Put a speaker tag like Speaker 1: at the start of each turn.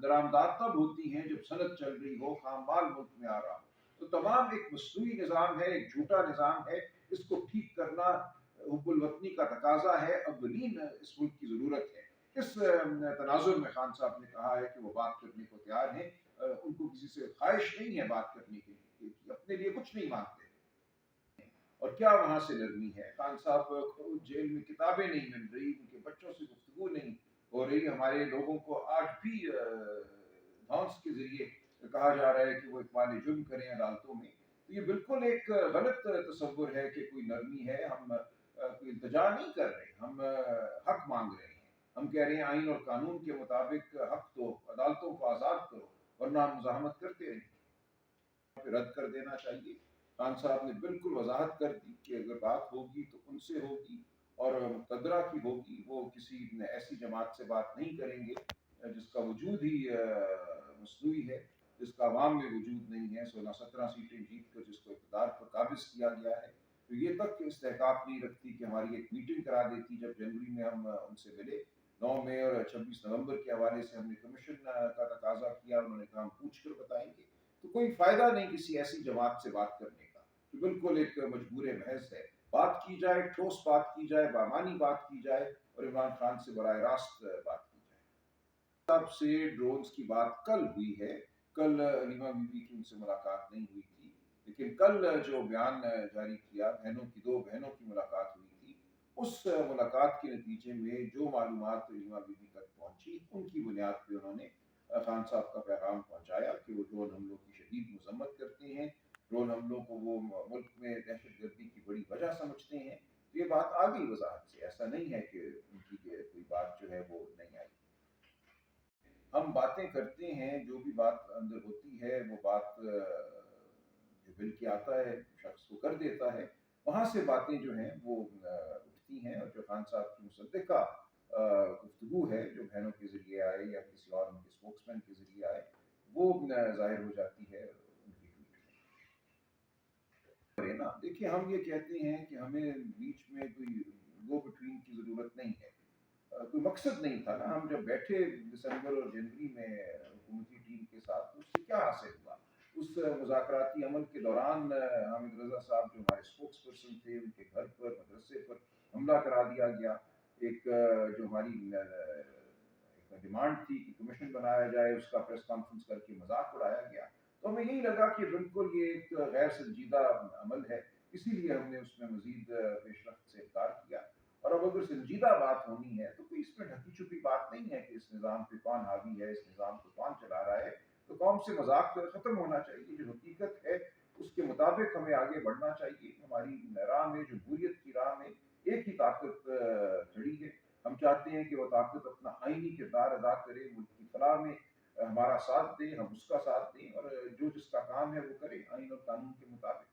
Speaker 1: درآमदात तब होती हैं जब सनत चल रही हो, खाम माल मुल्क में आ रहा हो। तो तमाम एक मसनूई निज़ाम है, एक झूठा निज़ाम है, इसको ठीक करना हुब्बुल वतनी का तकाजा है, अव्वलीन इस मुल्क की ज़रूरत है। इस तनाज़ुर में खान साहब ने कहा है कि वो बात करने को तैयार हैं। उनको किसी से ख्वाहिश नहीं है बात करने की, अपने लिए कुछ नहीं मांगते। और क्या वहाँ से नरमी है? खान साहब को जेल में किताबें नहीं मिल रही, उनके बच्चों से गुफ्तगू नहीं हो रही। हमारे लोगों को आज भी धौंस के जरिए कहा जा रहा है कि वो इकबाल जुर्म करें अदालतों में। तो ये बिल्कुल एक गलत तसव्वुर है कि कोई नरमी है। हम कोई इल्तजा नहीं कर रहे, हम हक मांग रहे हैं। हम कह रहे हैं आइन और कानून के मुताबिक हक दो, अदालतों को आज़ाद करो, वरना हम मुज़ाहमत करते रहें। रद्द कर देना चाहिए। खान साहब ने बिल्कुल वजाहत कर दी कि अगर बात होगी तो उनसे होगी और मुक़द्दरा की होगी। वो किसी ऐसी जमात से बात नहीं करेंगे जिसका वजूद ही मसनूई है, जिसका अवाम में वजूद नहीं है। 16-17 सीटें जीत कर जिसको इक़्तिदार पर काबिज़ किया गया है, तो ये तक इस्तेहकाक नहीं रखती कि हमारी एक मीटिंग करा देती। जब जनवरी में हम उनसे मिले 9 मई और 26 नवंबर के हवाले से हमने कमीशन का तकाजा किया, उन्होंने कहा हम पूछ कर बताएंगे। तो कोई फायदा नहीं किसी ऐसी जमात से बात करने का, तो बिल्कुल एक मजबूर महज है। बात की जाए, ठोस बात की जाए, बामानी बात की जाए और इमरान खान से बराह रास्त बात की जाए। तब से ड्रोन्स की बात कल हुई है। कल अलीमा बीबी की उनसे मुलाकात नहीं हुई थी, लेकिन कल जो बयान जारी किया, दो बहनों की मुलाकात हुई थी, उस मुलाकात के नतीजे में जो मालूमात अलीमा बीबी तक पहुंची, उनकी बुनियाद पे उन्होंने खान साहब का पैगाम पहुंचाया कि वो ड्रोन हमलों की शदीद मजम्मत करते हैं। ड्रोन हमलों को वो मुल्क में दहशत गर्दी की बड़ी वजह समझते हैं। तो ये बात आ गई वजाहत से, ऐसा नहीं है कि उनकी कोई बात जो है वो नहीं आई। हम बातें करते हैं, जो भी बात अंदर होती है वो बात जो बिल के आता है शख्स को कर देता है, वहाँ से बातें जो हैं वो उठती हैं। और जो खान साहब की मुसद्दिका गुफ्तगू है जो बहनों के ज़रिए आए या किसी और उनके स्पोक्समैन के ज़रिए आए, वो ज़ाहिर हो जाती है उनकी ट्वीट में। ना देखिए, हम ये कहते हैं कि हमें बीच में कोई गो बिटवीन की ज़रूरत नहीं है। कोई मकसद नहीं था ना। हम जब बैठे दिसंबर और जनवरी में हुकूमती टीम के साथ, तो उससे क्या हासिल हुआ? उस मुज़ाकराती अमल के दौरान हामिद रज़ा साहब जो हमारे स्पोक्स पर्सन थे, उनके घर पर, मदरसे पर हमला करा दिया गया। एक जो हमारी एक डिमांड थी कि कमीशन बनाया जाए, उसका प्रेस कॉन्फ्रेंस करके मजाक उड़ाया गया। तो हमें यही लगा कि बिल्कुल ये एक गैर संजीदा अमल है, इसीलिए हमने उसमें मजीद पेशरफ्त से इनकार किया। और अब अगर संजीदा बात होनी है तो कोई इसमें ढकी छुपी बात नहीं है कि इस निज़ाम पे कौन हावी है, इस निज़ाम को कौन चला रहा है। तो कौम से मजाक खत्म होना चाहिए। जो हकीकत है उसके मुताबिक हमें आगे बढ़ना चाहिए। हमारी राह में, जमहूरियत की राह में एक ही ताकत खड़ी है। हम चाहते हैं कि वो ताकत अपना आईनी किरदार अदा करे, मुल्क की फलाह में हमारा साथ दे, हम उसका साथ दें और जो जिसका काम है वो करे आइन और कानून के मुताबिक।